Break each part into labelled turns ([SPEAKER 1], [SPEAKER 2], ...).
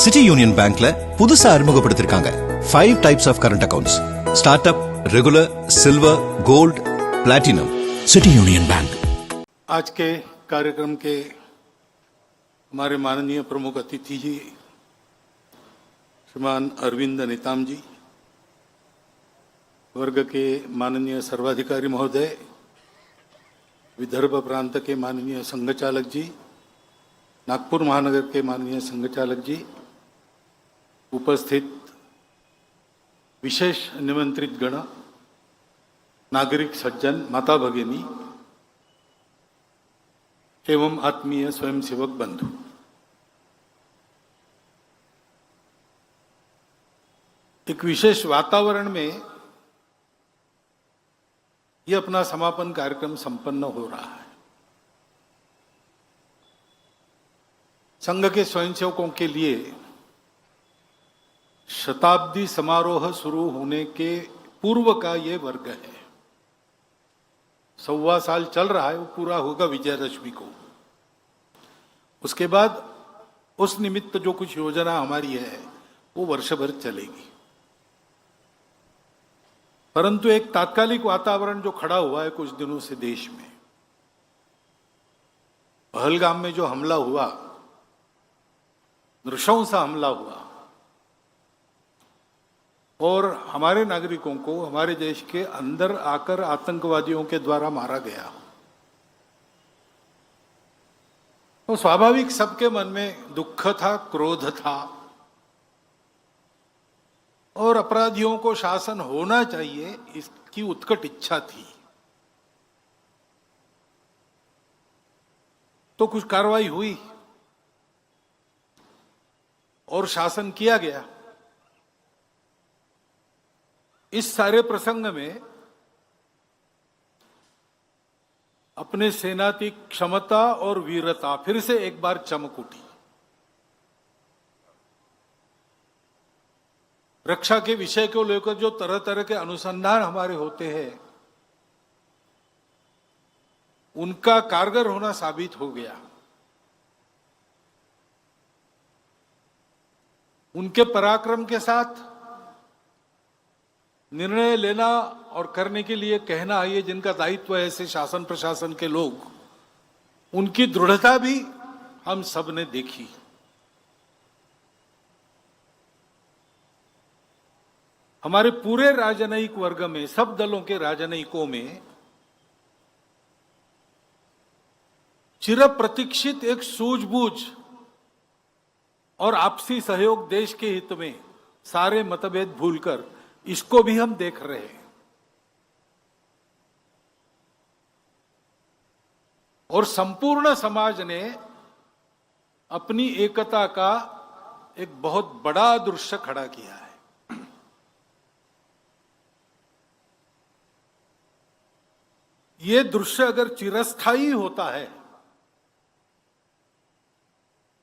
[SPEAKER 1] City union பேங்க்ல புதுசா அறிமுகப்படுத்திருக்காங்க 5 types of current accounts. Start up, regular, silver, gold, platinum. City union bank.
[SPEAKER 2] आज के कार्यक्रम के हमारे माननीय प्रमुख अतिथि जी श्रीमान अरविंद नेताम जी, वर्ग के माननीय सर्वाधिकारी महोदय, विदर्भ प्रांत के माननीय संघचालक जी, नागपुर महानगर के माननीय संघचालक जी, उपस्थित विशेष निमंत्रित गण, नागरिक सज्जन, माता भगिनी एवं आत्मीय स्वयंसेवक बंधु, एक विशेष वातावरण में यह अपना समापन कार्यक्रम संपन्न हो रहा है. संघ के स्वयंसेवकों के लिए शताब्दी समारोह शुरू होने के पूर्व का ये वर्ग है. 1.25 साल चल रहा है, वो पूरा होगा विजयदशमी को. उसके बाद उस निमित्त जो कुछ योजना हमारी है वो वर्ष भर चलेगी. परंतु एक तात्कालिक वातावरण जो खड़ा हुआ है कुछ दिनों से देश में, पहलगाम में जो हमला हुआ, नृशंस हमला हुआ और हमारे नागरिकों को हमारे देश के अंदर आकर आतंकवादियों के द्वारा मारा गया, तो स्वाभाविक सबके मन में दुख था, क्रोध था और अपराधियों को शासन होना चाहिए इसकी उत्कट इच्छा थी. तो कुछ कार्रवाई हुई और शासन किया गया. इस सारे प्रसंग में अपने सेना की क्षमता और वीरता फिर से एक बार चमक उठी. रक्षा के विषय को लेकर जो तरह तरह के अनुसंधान हमारे होते हैं उनका कारगर होना साबित हो गया. उनके पराक्रम के साथ निर्णय लेना और करने के लिए कहना, ये जिनका दायित्व है ऐसे शासन प्रशासन के लोग, उनकी दृढ़ता भी हम सब ने देखी. हमारे पूरे राजनयिक वर्ग में, सब दलों के राजनयिकों में चिर प्रतीक्षित एक सूझबूझ और आपसी सहयोग, देश के हित में, सारे मतभेद भूलकर इसको भी हम देख रहे हैं. और संपूर्ण समाज ने अपनी एकता का एक बहुत बड़ा दृश्य खड़ा किया है. ये दृश्य अगर चिरस्थायी होता है,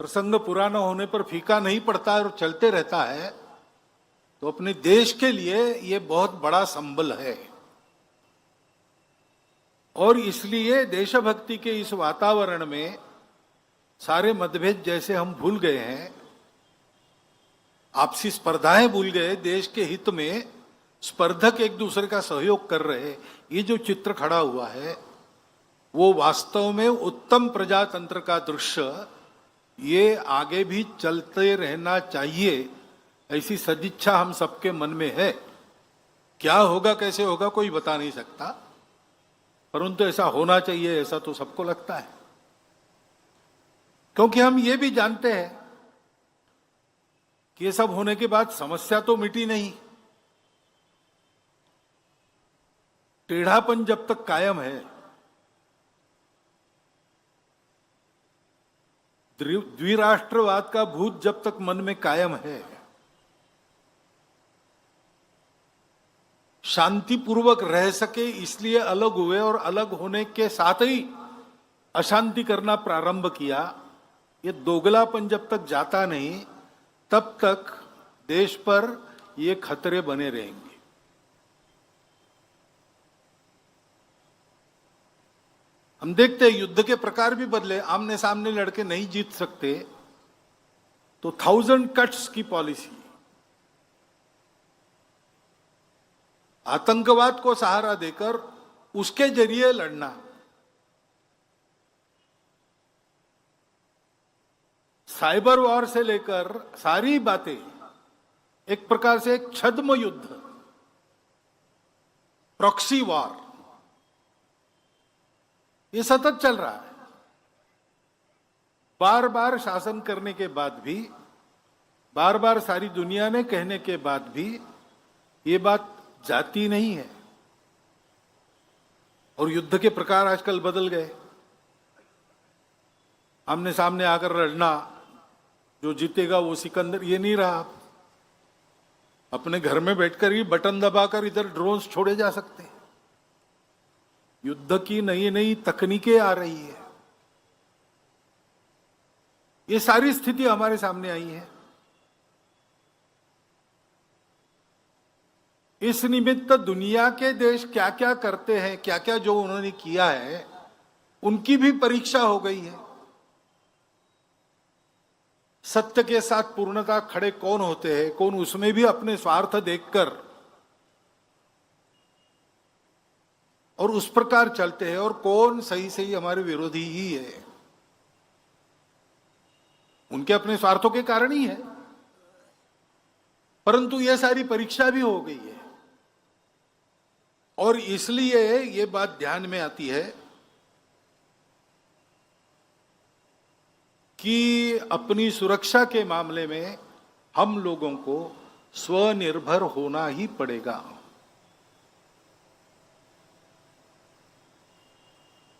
[SPEAKER 2] प्रसंग पुराना होने पर फीका नहीं पड़ता और चलते रहता है, तो अपने देश के लिए ये बहुत बड़ा संबल है. और इसलिए देशभक्ति के इस वातावरण में सारे मतभेद जैसे हम भूल गए हैं, आपसी स्पर्धाएं भूल गए, देश के हित में स्पर्धक एक दूसरे का सहयोग कर रहे, ये जो चित्र खड़ा हुआ है वो वास्तव में उत्तम प्रजातंत्र का दृश्य, ये आगे भी चलते रहना चाहिए, ऐसी सदिच्छा हम सबके मन में है. क्या होगा, कैसे होगा, कोई बता नहीं सकता, परंतु ऐसा होना चाहिए, ऐसा तो सबको लगता है. क्योंकि हम ये भी जानते हैं कि ये सब होने के बाद समस्या तो मिटी नहीं. टेढ़ापन जब तक कायम है, द्विराष्ट्रवाद का भूत जब तक मन में कायम है, शांतिपूर्वक रह सके इसलिए अलग हुए और अलग होने के साथ ही अशांति करना प्रारंभ किया, ये दोगलापन जब तक जाता नहीं तब तक देश पर ये खतरे बने रहेंगे. हम देखते हैं युद्ध के प्रकार भी बदले. आमने सामने लड़के नहीं जीत सकते, तो 1000 कट्स की पॉलिसी, आतंकवाद को सहारा देकर उसके जरिए लड़ना, साइबर वॉर से लेकर सारी बातें एक प्रकार से एक छद्म युद्ध, प्रॉक्सी वॉर, ये सतत चल रहा है। बार बार शासन करने के बाद भी, बार बार सारी दुनिया ने कहने के बाद भी ये बात जाती नहीं है। और युद्ध के प्रकार आजकल बदल गए। आमने सामने आकर लड़ना, जो जीतेगा वो सिकंदर, ये नहीं रहा। अपने घर में बैठकर ही बटन दबाकर इधर ड्रोन्स छोड़े जा सकते हैं। युद्ध की नई नई तकनीकें आ रही है। ये सारी स्थिति हमारे सामने आई है। इस निमित्त दुनिया के देश क्या क्या करते हैं, क्या क्या जो उन्होंने किया है, उनकी भी परीक्षा हो गई है। सत्य के साथ पूर्णता खड़े कौन होते हैं, कौन उसमें भी अपने स्वार्थ देखकर और उस प्रकार चलते हैं, और कौन सही सही हमारे विरोधी ही है। उनके अपने स्वार्थों के कारण ही है, परंतु यह सारी परीक्षा भी हो गई है। और इसलिए ये बात ध्यान में आती है कि अपनी सुरक्षा के मामले में हम लोगों को स्वनिर्भर होना ही पड़ेगा।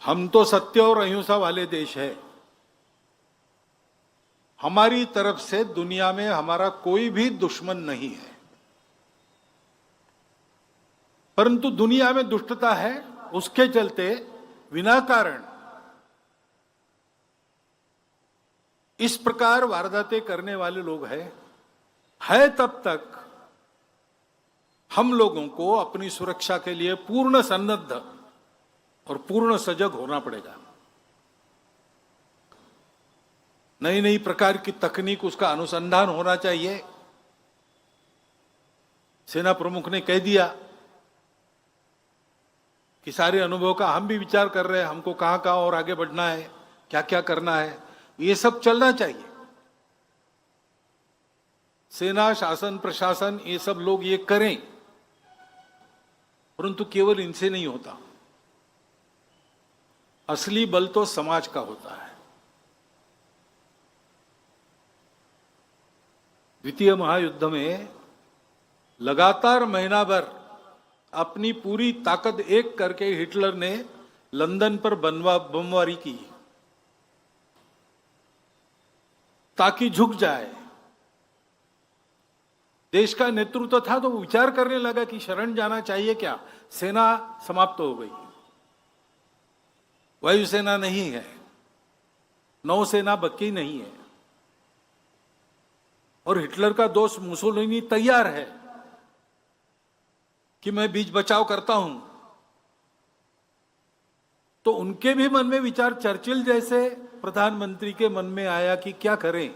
[SPEAKER 2] हम तो सत्य और अहिंसा वाले देश है। हमारी तरफ से दुनिया में हमारा कोई भी दुश्मन नहीं है, परंतु दुनिया में दुष्टता है, उसके चलते विनाकारण इस प्रकार वारदातें करने वाले लोग है तब तक हम लोगों को अपनी सुरक्षा के लिए पूर्ण सन्नद्ध और पूर्ण सजग होना पड़ेगा। नई नई प्रकार की तकनीक, उसका अनुसंधान होना चाहिए। सेना प्रमुख ने कह दिया कि सारे अनुभव का हम भी विचार कर रहे हैं, हमको कहां कहां और आगे बढ़ना है, क्या क्या करना है, ये सब चलना चाहिए। सेना, शासन, प्रशासन, ये सब लोग ये करें, परंतु केवल इनसे नहीं होता। असली बल तो समाज का होता है। द्वितीय महायुद्ध में लगातार महीना भर अपनी पूरी ताकत एक करके हिटलर ने लंदन पर बमबारी की ताकि झुक जाए। देश का नेतृत्व था तो वो विचार करने लगा कि शरण जाना चाहिए क्या। सेना समाप्त हो गई, वायुसेना नहीं है, नौसेना बकी नहीं है, और हिटलर का दोस्त मुसोलिनी तैयार है कि मैं बीच बचाव करता हूं। तो उनके भी मन में विचार चर्चिल जैसे प्रधानमंत्री के मन में आया कि क्या करें।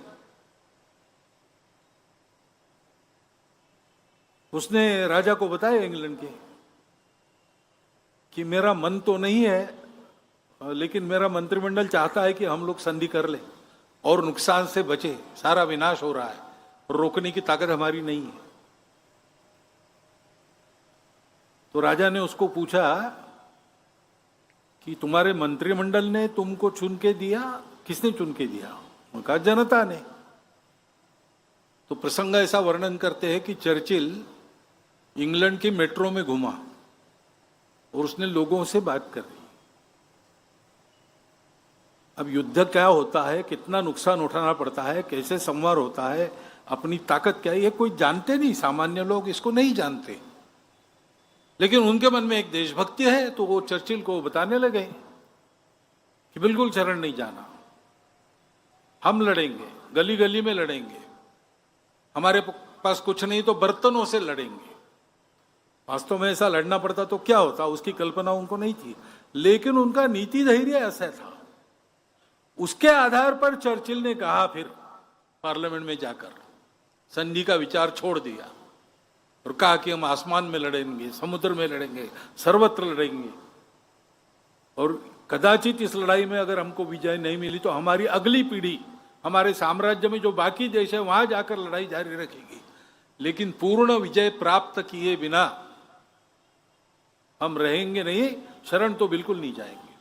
[SPEAKER 2] उसने राजा को बताया इंग्लैंड के कि मेरा मन तो नहीं है, लेकिन मेरा मंत्रिमंडल चाहता है कि हम लोग संधि कर लें और नुकसान से बचे। सारा विनाश हो रहा है और रोकने की ताकत हमारी नहीं है। तो राजा ने उसको पूछा कि तुम्हारे मंत्रिमंडल ने तुमको चुन के दिया, किसने चुन के दिया? उन्होंने कहा जनता ने। तो प्रसंग ऐसा वर्णन करते हैं कि चर्चिल इंग्लैंड की मेट्रो में घूमा और उसने लोगों से बात कर दी। अब युद्ध क्या होता है, कितना नुकसान उठाना पड़ता है, कैसे संवार होता है, अपनी ताकत क्या है, ये कोई जानते नहीं। सामान्य लोग इसको नहीं जानते, लेकिन उनके मन में एक देशभक्ति है। तो वो चर्चिल को बताने लगे कि बिल्कुल शरण नहीं जाना, हम लड़ेंगे, गली गली में लड़ेंगे, हमारे पास कुछ नहीं तो बर्तनों से लड़ेंगे। वास्तव में ऐसा लड़ना पड़ता तो क्या होता, उसकी कल्पना उनको नहीं थी, लेकिन उनका नीति धैर्य ऐसा था। उसके आधार पर चर्चिल ने कहा फिर पार्लियामेंट में जाकर संधि का विचार छोड़ दिया और कहा कि हम आसमान में लड़ेंगे, समुद्र में लड़ेंगे, सर्वत्र लड़ेंगे। और कदाचित इस लड़ाई में अगर हमको विजय नहीं मिली तो हमारी अगली पीढ़ी हमारे साम्राज्य में जो बाकी देश है वहां जाकर लड़ाई जारी रखेगी, लेकिन पूर्ण विजय प्राप्त किए बिना हम रहेंगे नहीं, शरण तो बिल्कुल नहीं जाएंगे।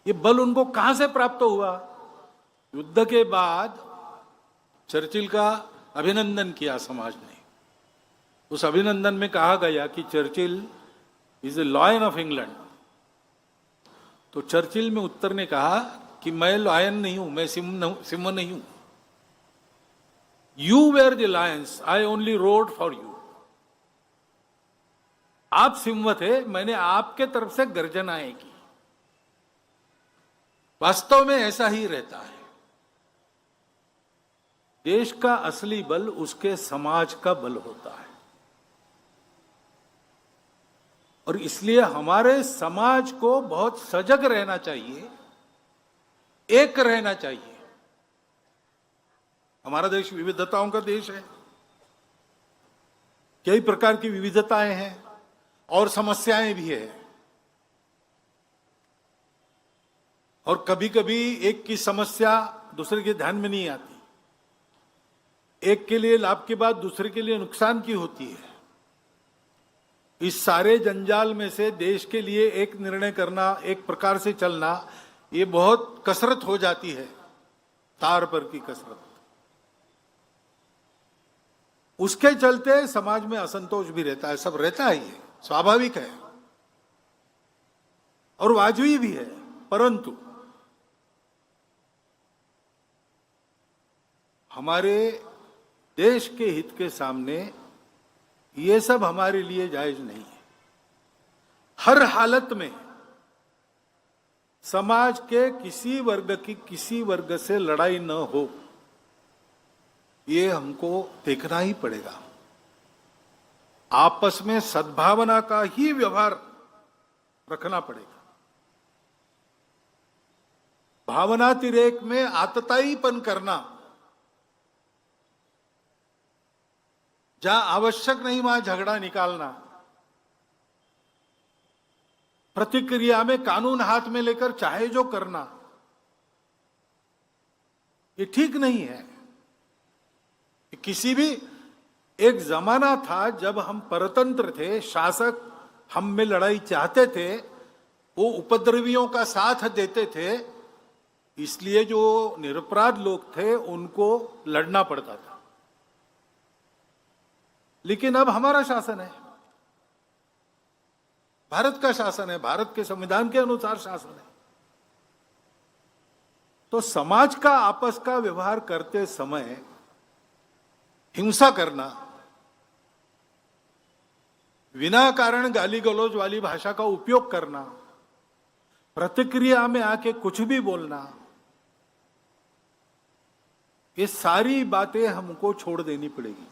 [SPEAKER 2] ये बल उनको कहां से प्राप्त हुआ? युद्ध के बाद चर्चिल का अभिनंदन किया समाज ने। उस अभिनंदन में कहा गया कि Churchill is a lion of England. तो चर्चिल में उत्तर ने कहा कि मैं लॉयन नहीं हूं, मैं सिंह नहीं हूं। You were the lions, I only roared for you. आप सिंह थे, मैंने आपके तरफ से गर्जनाएं की। वास्तव में ऐसा ही रहता है। देश का असली बल उसके समाज का बल होता है, और इसलिए हमारे समाज को बहुत सजग रहना चाहिए, एक रहना चाहिए। हमारा देश विविधताओं का देश है, कई प्रकार की विविधताएं हैं और समस्याएं भी है। और कभी कभी एक की समस्या दूसरे के ध्यान में नहीं आती, एक के लिए लाभ के बाद दूसरे के लिए नुकसान की होती है। इस सारे जंजाल में से देश के लिए एक निर्णय करना, एक प्रकार से चलना, ये बहुत कसरत हो जाती है, तार पर की कसरत। उसके चलते समाज में असंतोष भी रहता है, सब रहता है, ये स्वाभाविक है और वाजबी भी है। परंतु हमारे देश के हित के सामने ये सब हमारे लिए जायज नहीं है। हर हालत में समाज के किसी वर्ग की किसी वर्ग से लड़ाई न हो, ये हमको देखना ही पड़ेगा। आपस में सद्भावना का ही व्यवहार रखना पड़ेगा। भावनातिरेक में आतताईपन करना, जहां आवश्यक नहीं वहां झगड़ा निकालना, प्रतिक्रिया में कानून हाथ में लेकर चाहे जो करना, ये ठीक नहीं है। किसी भी एक जमाना था जब हम परतंत्र थे, शासक हम में लड़ाई चाहते थे, वो उपद्रवियों का साथ देते थे, इसलिए जो निरपराध लोग थे उनको लड़ना पड़ता था। लेकिन अब हमारा शासन है, भारत का शासन है, भारत के संविधान के अनुसार शासन है। तो समाज का आपस का व्यवहार करते समय हिंसा करना, बिना कारण गाली गलौज वाली भाषा का उपयोग करना, प्रतिक्रिया में आके कुछ भी बोलना, ये सारी बातें हमको छोड़ देनी पड़ेगी।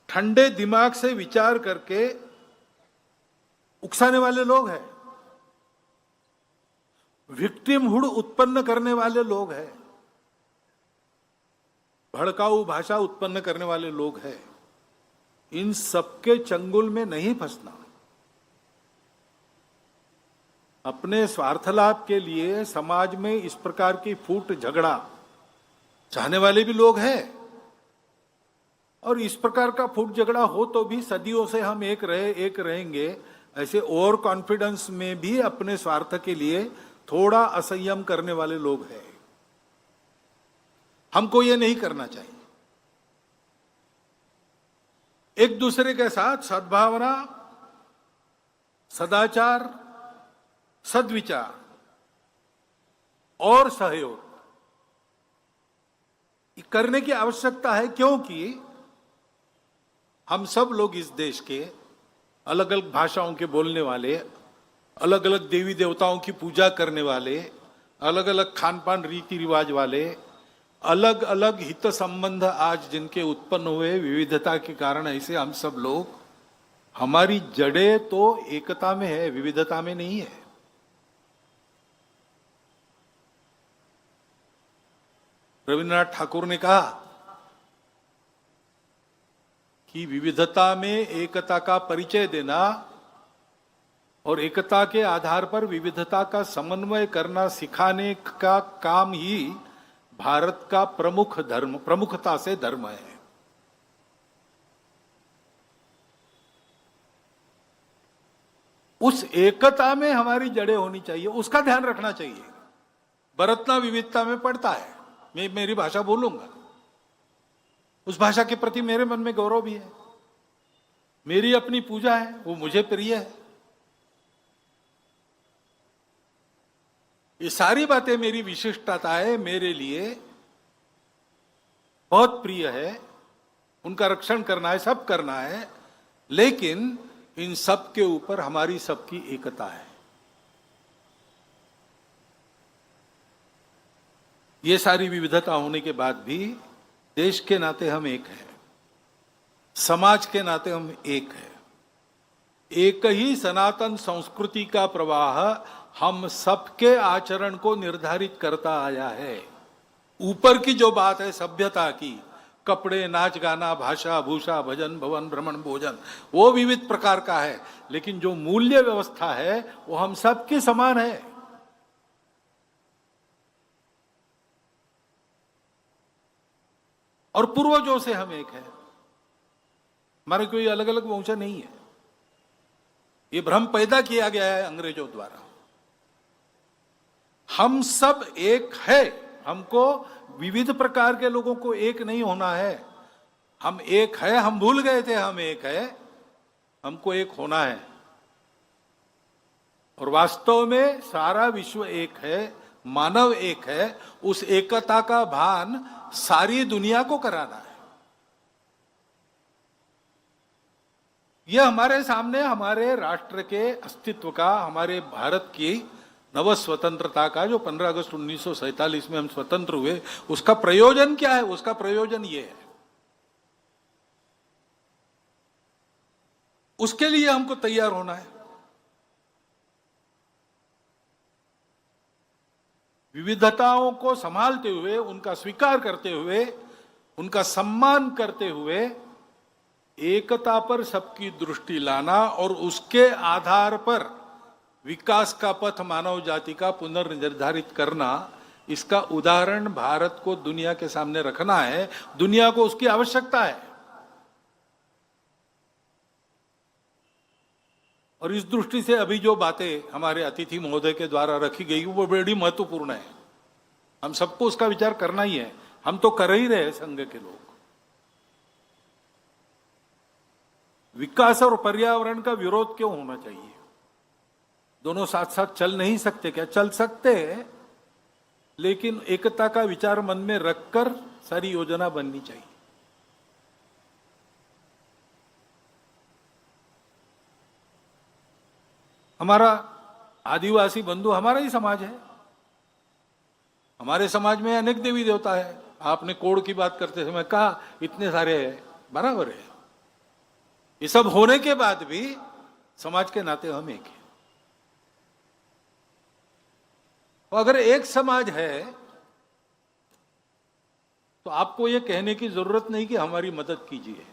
[SPEAKER 2] ठंडे दिमाग से विचार करके उकसाने वाले लोग हैं, विक्टिमहुड उत्पन्न करने वाले लोग हैं, भड़काऊ भाषा उत्पन्न करने वाले लोग हैं, इन सबके चंगुल में नहीं फंसना। अपने स्वार्थ लाभ के लिए समाज में इस प्रकार की फूट झगड़ा चाहने वाले भी लोग हैं, और इस प्रकार का फूट झगड़ा हो तो भी सदियों से हम एक रहेंगे, ऐसे ओवर कॉन्फिडेंस में भी अपने स्वार्थ के लिए थोड़ा असंयम करने वाले लोग हैं। हमको ये नहीं करना चाहिए। एक दूसरे के साथ सद्भावना, सदाचार, सद्विचार और सहयोग करने की आवश्यकता है, क्योंकि हम सब लोग इस देश के अलग अलग भाषाओं के बोलने वाले, अलग अलग देवी देवताओं की पूजा करने वाले, अलग अलग खान पान रीति रिवाज वाले, अलग अलग हित संबंध आज जिनके उत्पन्न हुए विविधता के कारण, ऐसे हम सब लोग, हमारी जड़ें तो एकता में है, विविधता में नहीं है। रविन्द्रनाथ ठाकुर ने कहा कि विविधता में एकता का परिचय देना और एकता के आधार पर विविधता का समन्वय करना सिखाने का काम ही भारत का प्रमुखता से धर्म है। उस एकता में हमारी जड़ें होनी चाहिए, उसका ध्यान रखना चाहिए। बरतना विविधता में पड़ता है, मैं मेरी भाषा बोलूंगा, उस भाषा के प्रति मेरे मन में गौरव भी है, मेरी अपनी पूजा है, वो मुझे प्रिय है। ये सारी बातें मेरी विशिष्टता है, मेरे लिए बहुत प्रिय है, उनका रक्षण करना है, सब करना है, लेकिन इन सब के ऊपर हमारी सबकी एकता है। ये सारी विविधता होने के बाद भी देश के नाते हम एक हैं, समाज के नाते हम एक हैं। एक ही सनातन संस्कृति का प्रवाह हम सबके आचरण को निर्धारित करता आया है। ऊपर की जो बात है सभ्यता की, कपड़े, नाच गाना, भाषा भूषा, भजन भवन, भ्रमण भोजन, वो विविध प्रकार का है, लेकिन जो मूल्य व्यवस्था है वो हम सबके समान है। और पूर्वजों से हम एक है, हमारे कोई अलग अलग वंशज नहीं है। ये भ्रम पैदा किया गया है अंग्रेजों द्वारा। हम सब एक है, हमको विविध प्रकार के लोगों को एक नहीं होना है। हम एक है, हम भूल गए थे हम एक है, हमको एक होना है। और वास्तव में सारा विश्व एक है, मानव एक है। उस एकता का भान सारी दुनिया को कराना है। यह हमारे सामने हमारे राष्ट्र के अस्तित्व का, हमारे भारत की नव स्वतंत्रता का, जो 15 अगस्त 1947 में हम स्वतंत्र हुए, उसका प्रयोजन क्या है? उसका प्रयोजन ये है, उसके लिए हमको तैयार होना है। विविधताओं को संभालते हुए, उनका स्वीकार करते हुए, उनका सम्मान करते हुए, एकता पर सबकी दृष्टि लाना और उसके आधार पर विकास का पथ मानव जाति का पुनर्निर्धारित करना, इसका उदाहरण भारत को दुनिया के सामने रखना है। दुनिया को उसकी आवश्यकता है। और इस दृष्टि से अभी जो बातें हमारे अतिथि महोदय के द्वारा रखी गई वो बड़ी महत्वपूर्ण है। हम सबको उसका विचार करना ही है। हम तो कर ही रहे हैं संघ के लोग। विकास और पर्यावरण का विरोध क्यों होना चाहिए? दोनों साथ साथ चल नहीं सकते क्या? चल सकते हैं, लेकिन एकता का विचार मन में रखकर सारी योजना बननी चाहिए। हमारा आदिवासी बंधु हमारा ही समाज है। हमारे समाज में अनेक देवी देवता है। आपने कोड़ की बात करते समय कहा इतने सारे हैं, बराबर है। ये सब होने के बाद भी समाज के नाते हम एक हैं। तो अगर एक समाज है तो आपको यह कहने की जरूरत नहीं कि हमारी मदद कीजिए।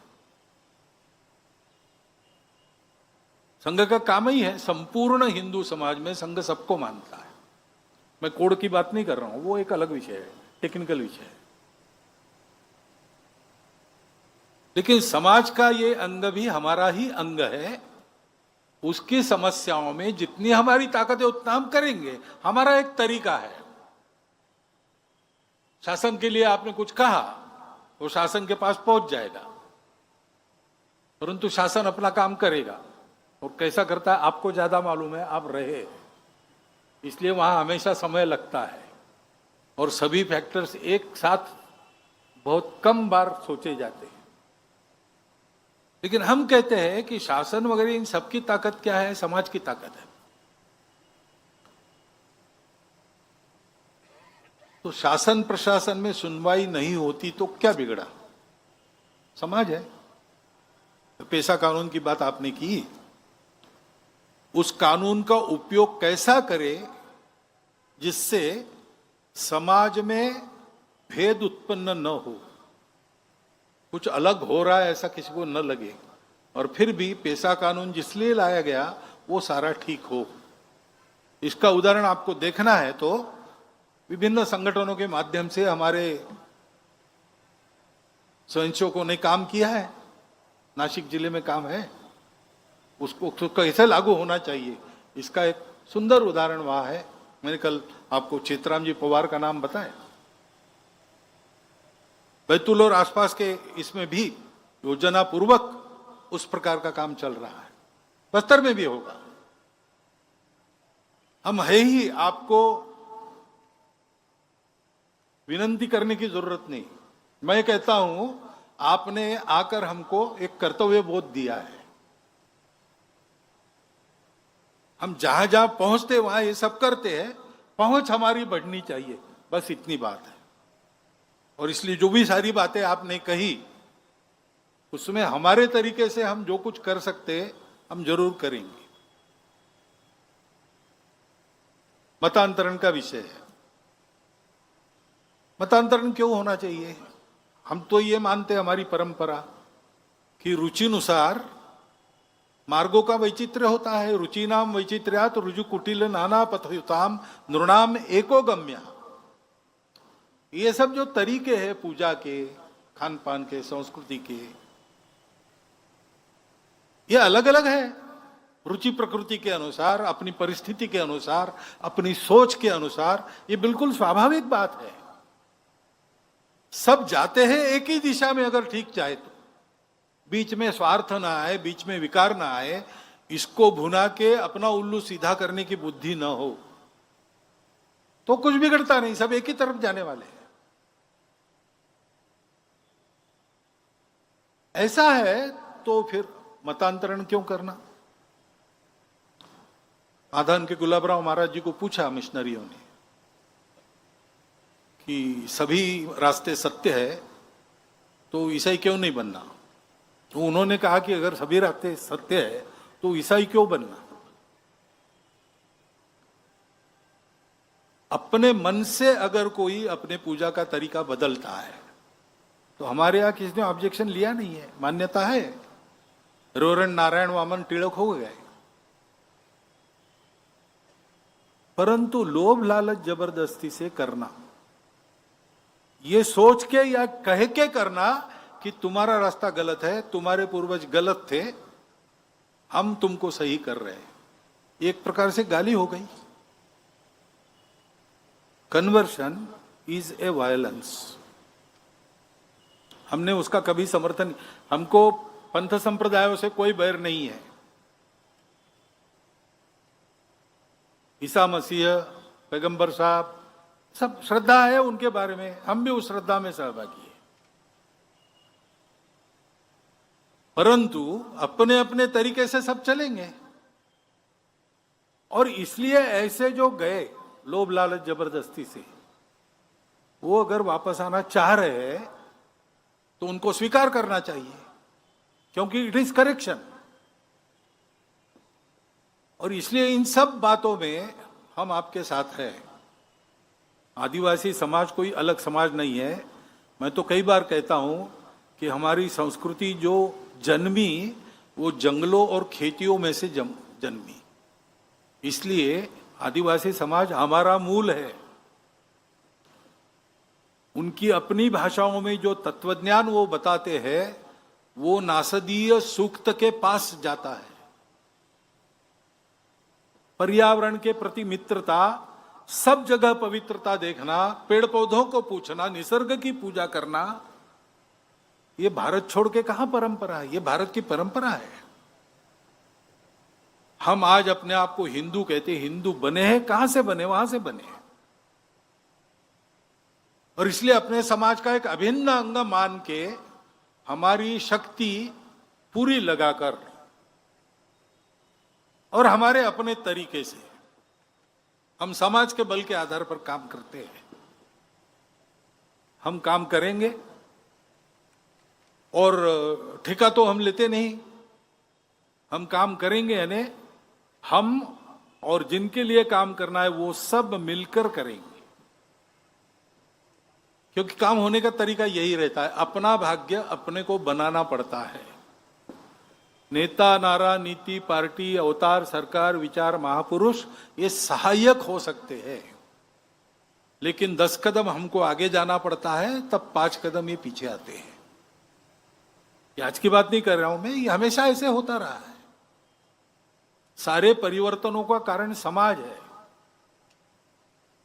[SPEAKER 2] संघ का काम ही है, संपूर्ण हिंदू समाज में संघ सबको मानता है। मैं कोड की बात नहीं कर रहा हूं, वो एक अलग विषय है, टेक्निकल विषय है। लेकिन समाज का ये अंग भी हमारा ही अंग है। उसकी समस्याओं में जितनी हमारी ताकत है उतना हम करेंगे। हमारा एक तरीका है। शासन के लिए आपने कुछ कहा, वो शासन के पास पहुंच जाएगा, परंतु शासन अपना काम करेगा। और कैसा करता है आपको ज्यादा मालूम है, आप रहे, इसलिए वहां हमेशा समय लगता है और सभी फैक्टर्स एक साथ बहुत कम बार सोचे जाते हैं। लेकिन हम कहते हैं कि शासन वगैरह इन सबकी ताकत क्या है? समाज की ताकत है। तो शासन प्रशासन में सुनवाई नहीं होती तो क्या बिगड़ा? समाज है। तो पेशा कानून की बात आपने की, उस कानून का उपयोग कैसा करे जिससे समाज में भेद उत्पन्न न हो, कुछ अलग हो रहा है ऐसा किसी को न लगे, और फिर भी पेशा कानून जिसलिए लाया गया वो सारा ठीक हो। इसका उदाहरण आपको देखना है तो विभिन्न संगठनों के माध्यम से हमारे स्वयंसेवकों ने काम किया है, नासिक जिले में काम है, उसको कैसे लागू होना चाहिए इसका एक सुंदर उदाहरण वहां है। मैंने कल आपको चेतराम जी पवार का नाम बताया। बैतूल और आसपास के इसमें भी योजना पूर्वक उस प्रकार का काम चल रहा है, बस्तर में भी होगा। हम है ही, आपको विनंती करने की जरूरत नहीं। मैं कहता हूं आपने आकर हमको एक कर्तव्य बोध दिया है, हम जहां जहां पहुंचते वहां ये सब करते हैं, पहुंच हमारी बढ़नी चाहिए, बस इतनी बात है। और इसलिए जो भी सारी बातें आपने कही उसमें हमारे तरीके से हम जो कुछ कर सकते हैं हम जरूर करेंगे। मतांतरण का विषय है, मतांतरण क्यों होना चाहिए? हम तो ये मानते हैं हमारी परंपरा कि रुचिनुसार मार्गों का वैचित्र्य होता है। रुचिनाम वैचित्र्यात रुजु कुटिल नाना पथयुताम नृणाम एको गम्या। ये सब जो तरीके हैं पूजा के, खान पान के, संस्कृति के, ये अलग अलग है। रुचि प्रकृति के अनुसार, अपनी परिस्थिति के अनुसार, अपनी सोच के अनुसार, ये बिल्कुल स्वाभाविक बात है। सब जाते हैं एक ही दिशा में अगर ठीक चाहे तो, बीच में स्वार्थ ना आए, बीच में विकार ना आए, इसको भुना के अपना उल्लू सीधा करने की बुद्धि ना हो तो कुछ बिगड़ता नहीं, सब एक ही तरफ जाने वाले हैं। ऐसा है तो फिर मतांतरण क्यों करना? आधान के गुलाबराव महाराज जी को पूछा मिशनरियों ने कि सभी रास्ते सत्य है तो ईसाई क्यों नहीं बनना? तो उन्होंने कहा कि अगर सभी रास्ते सत्य है तो ईसाई क्यों बनना? अपने मन से अगर कोई अपने पूजा का तरीका बदलता है तो हमारे यहां किसी ने ऑब्जेक्शन लिया नहीं है, मान्यता है। रोरण नारायण वामन टिळक हो गए, परंतु लोभ लालच जबरदस्ती से करना, ये सोच के या कह के करना कि तुम्हारा रास्ता गलत है, तुम्हारे पूर्वज गलत थे, हम तुमको सही कर रहे हैं, एक प्रकार से गाली हो गई। Conversion is a violence. हमने उसका कभी समर्थन, हमको पंथ संप्रदायों से कोई बैर नहीं है। ईसा मसीह, पैगंबर साहब, सब श्रद्धा है उनके बारे में, हम भी उस श्रद्धा में सहभागी हैं, परंतु अपने अपने तरीके से सब चलेंगे। और इसलिए ऐसे जो गए लोभ लालच जबरदस्ती से, वो अगर वापस आना चाह रहे हैं तो उनको स्वीकार करना चाहिए, क्योंकि इट इज करेक्शन। और इसलिए इन सब बातों में हम आपके साथ हैं। आदिवासी समाज कोई अलग समाज नहीं है। मैं तो कई बार कहता हूं कि हमारी संस्कृति जो जन्मी वो जंगलों और खेतियों में से जन्मी, इसलिए आदिवासी समाज हमारा मूल है। उनकी अपनी भाषाओं में जो तत्वज्ञान वो बताते हैं वो नासदीय सूक्त के पास जाता है। पर्यावरण के प्रति मित्रता, सब जगह पवित्रता देखना, पेड़ पौधों को पूछना, निसर्ग की पूजा करना, ये भारत छोड़ के कहां परंपरा है? ये भारत की परंपरा है। हम आज अपने आप को हिंदू कहते, हिंदू बने हैं, कहां से बने? वहां से बने हैं। और इसलिए अपने समाज का एक अभिन्न अंग मान के हमारी शक्ति पूरी लगाकर और हमारे अपने तरीके से हम समाज के बल के आधार पर काम करते हैं। हम काम करेंगे और ठेका तो हम लेते नहीं, हम काम करेंगे, यानी हम और जिनके लिए काम करना है वो सब मिलकर करेंगे। क्योंकि काम होने का तरीका यही रहता है, अपना भाग्य अपने को बनाना पड़ता है। नेता, नारा, नीति, पार्टी, अवतार, सरकार, विचार, महापुरुष ये सहायक हो सकते हैं, लेकिन 10 कदम हमको आगे जाना पड़ता है, तब 5 कदम ये पीछे आते हैं। ये आज की बात नहीं कर रहा हूं मैं, ये हमेशा ऐसे होता रहा है। सारे परिवर्तनों का कारण समाज है,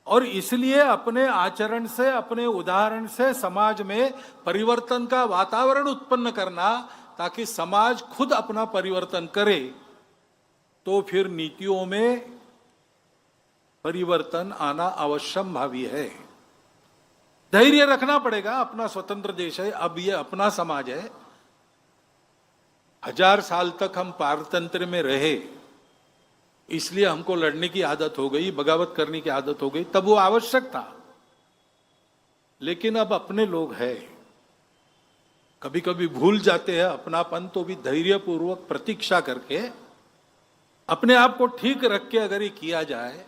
[SPEAKER 2] और इसलिए अपने आचरण से, अपने उदाहरण से समाज में परिवर्तन का वातावरण उत्पन्न करना, ताकि समाज खुद अपना परिवर्तन करे, तो फिर नीतियों में परिवर्तन आना अवश्यंभावी है। धैर्य रखना पड़ेगा, अपना स्वतंत्र देश है, अब ये अपना समाज है। 1000 साल तक हम पारतंत्र में रहे, इसलिए हमको लड़ने की आदत हो गई, बगावत करने की आदत हो गई, तब वो आवश्यक था। लेकिन अब अपने लोग हैं, कभी कभी भूल जाते हैं अपनापन, तो भी धैर्यपूर्वक प्रतीक्षा करके अपने आप को ठीक रख के अगर ये किया जाए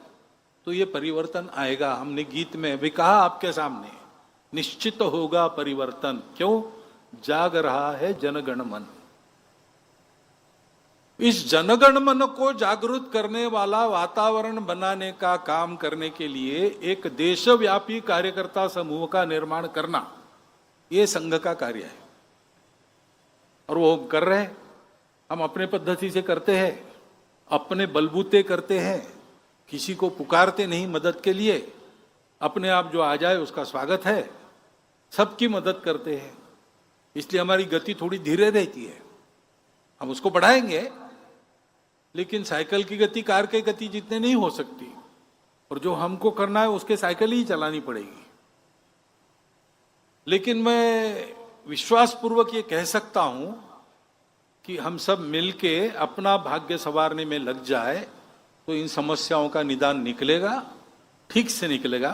[SPEAKER 2] तो ये परिवर्तन आएगा। हमने गीत में भी कहा आपके सामने, निश्चित होगा परिवर्तन, क्यों? जाग रहा है जनगण मन। इस जनगण मन को जागृत करने वाला वातावरण बनाने का काम करने के लिए एक देशव्यापी कार्यकर्ता समूह का निर्माण करना, ये संघ का कार्य है, और वो कर रहे हैं। हम अपने पद्धति से करते हैं, अपने बलबूते करते हैं, किसी को पुकारते नहीं मदद के लिए, अपने आप जो आ जाए उसका स्वागत है, सबकी मदद करते हैं। इसलिए हमारी गति थोड़ी धीरे रहती है, हम उसको बढ़ाएंगे, लेकिन साइकिल की गति कार की गति जितने नहीं हो सकती, और जो हमको करना है उसके साइकिल ही चलानी पड़ेगी। लेकिन मैं विश्वासपूर्वक ये कह सकता हूं कि हम सब मिलके अपना भाग्य संवारने में लग जाए तो इन समस्याओं का निदान निकलेगा, ठीक से निकलेगा।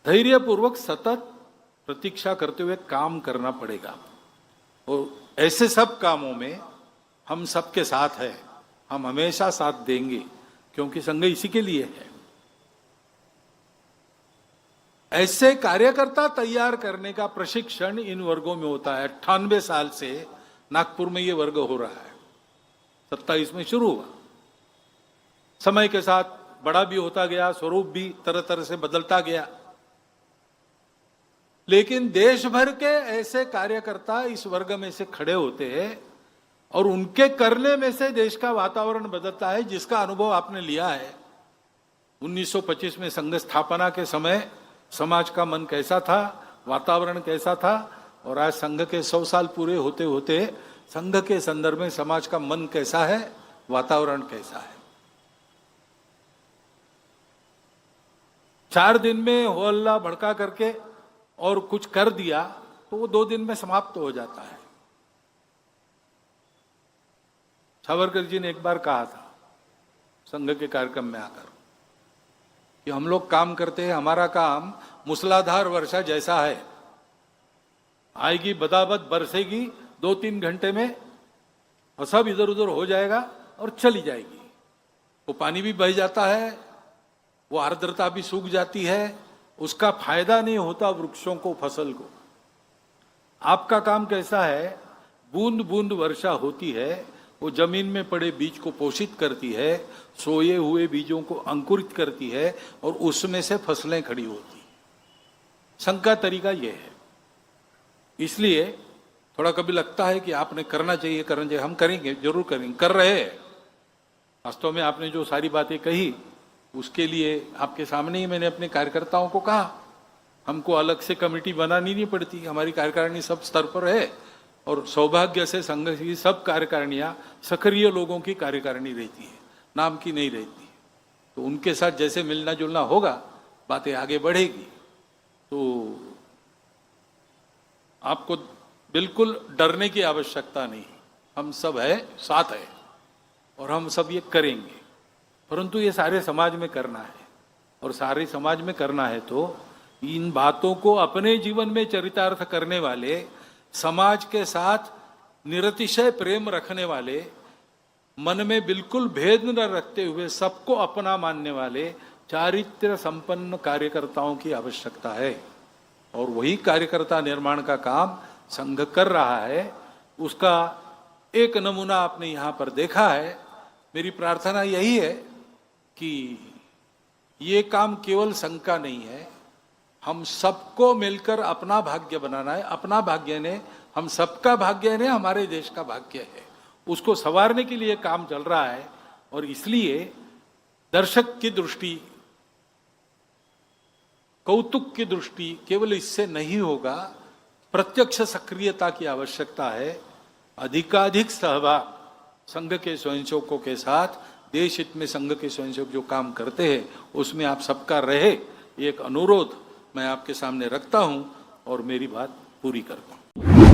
[SPEAKER 2] धैर्यपूर्वक सतत प्रतीक्षा करते हुए काम करना पड़ेगा, और ऐसे सब कामों में हम सबके साथ हैं, हम हमेशा साथ देंगे, क्योंकि संघ इसी के लिए है। ऐसे कार्यकर्ता तैयार करने का प्रशिक्षण इन वर्गों में होता है। 98 साल से नागपुर में ये वर्ग हो रहा है, 27 में शुरू हुआ। समय के साथ बड़ा भी होता गया, स्वरूप भी तरह तरह से बदलता गया, लेकिन देश भर के ऐसे कार्यकर्ता इस वर्ग में से खड़े होते हैं, और उनके करने में से देश का वातावरण बदलता है, जिसका अनुभव आपने लिया है। 1925 में संघ स्थापना के समय समाज का मन कैसा था, वातावरण कैसा था, और आज संघ के 100 साल पूरे होते होते संघ के संदर्भ में समाज का मन कैसा है, वातावरण कैसा है। 4 दिन में हो हल्ला भड़का करके और कुछ कर दिया तो वो 2 दिन में समाप्त हो जाता है। सावरकर जी ने एक बार कहा था संघ के कार्यक्रम में आकर कि हम लोग काम करते हैं, हमारा काम मूसलाधार वर्षा जैसा है, आएगी बदाबद बरसेगी 2-3 घंटे में, और सब इधर उधर हो जाएगा और चली जाएगी। वो पानी भी बह जाता है, वो आर्द्रता भी सूख जाती है, उसका फायदा नहीं होता वृक्षों को, फसल को। आपका काम कैसा है, बूंद बूंद वर्षा होती है, वो जमीन में पड़े बीज को पोषित करती है, सोए हुए बीजों को अंकुरित करती है, और उसमें से फसलें खड़ी होती। संघ का तरीका यह है। इसलिए थोड़ा कभी लगता है कि आपने करना चाहिए, हम करेंगे, जरूर करेंगे, कर रहे हैं। वास्तव में आपने जो सारी बातें कही उसके लिए आपके सामने ही मैंने अपने कार्यकर्ताओं को कहा, हमको अलग से कमेटी बनानी नहीं पड़ती, हमारी कार्यकारिणी सब स्तर पर है, और सौभाग्य से संघ की सब कार्यकारिणियां सक्रिय लोगों की कार्यकारिणी रहती है, नाम की नहीं रहती। तो उनके साथ जैसे मिलना जुलना होगा, बातें आगे बढ़ेगी। तो आपको बिल्कुल डरने की आवश्यकता नहीं, हम सब है, साथ है, और हम सब ये करेंगे। परंतु ये सारे समाज में करना है, और सारे समाज में करना है तो इन बातों को अपने जीवन में चरितार्थ करने वाले, समाज के साथ निरतिशय प्रेम रखने वाले, मन में बिल्कुल भेद न रखते हुए सबको अपना मानने वाले चारित्र्य संपन्न कार्यकर्ताओं की आवश्यकता है। और वही कार्यकर्ता निर्माण का काम संघ कर रहा है। उसका एक नमूना आपने यहाँ पर देखा है। मेरी प्रार्थना यही है कि ये काम केवल संघ का नहीं है, हम सबको मिलकर अपना भाग्य बनाना है। अपना भाग्य ने, हम सबका भाग्य ने, हमारे देश का भाग्य है, उसको संवारने के लिए काम चल रहा है। और इसलिए दर्शक की दृष्टि, कौतुक की दृष्टि केवल इससे नहीं होगा, प्रत्यक्ष सक्रियता की आवश्यकता है। अधिकाधिक सहभाग संघ के स्वयंसेवकों के साथ, देश हित में संघ के स्वयंसेवक जो काम करते हैं उसमें आप सबका रहे, एक अनुरोध मैं आपके सामने रखता हूं और मेरी बात पूरी करता हूं।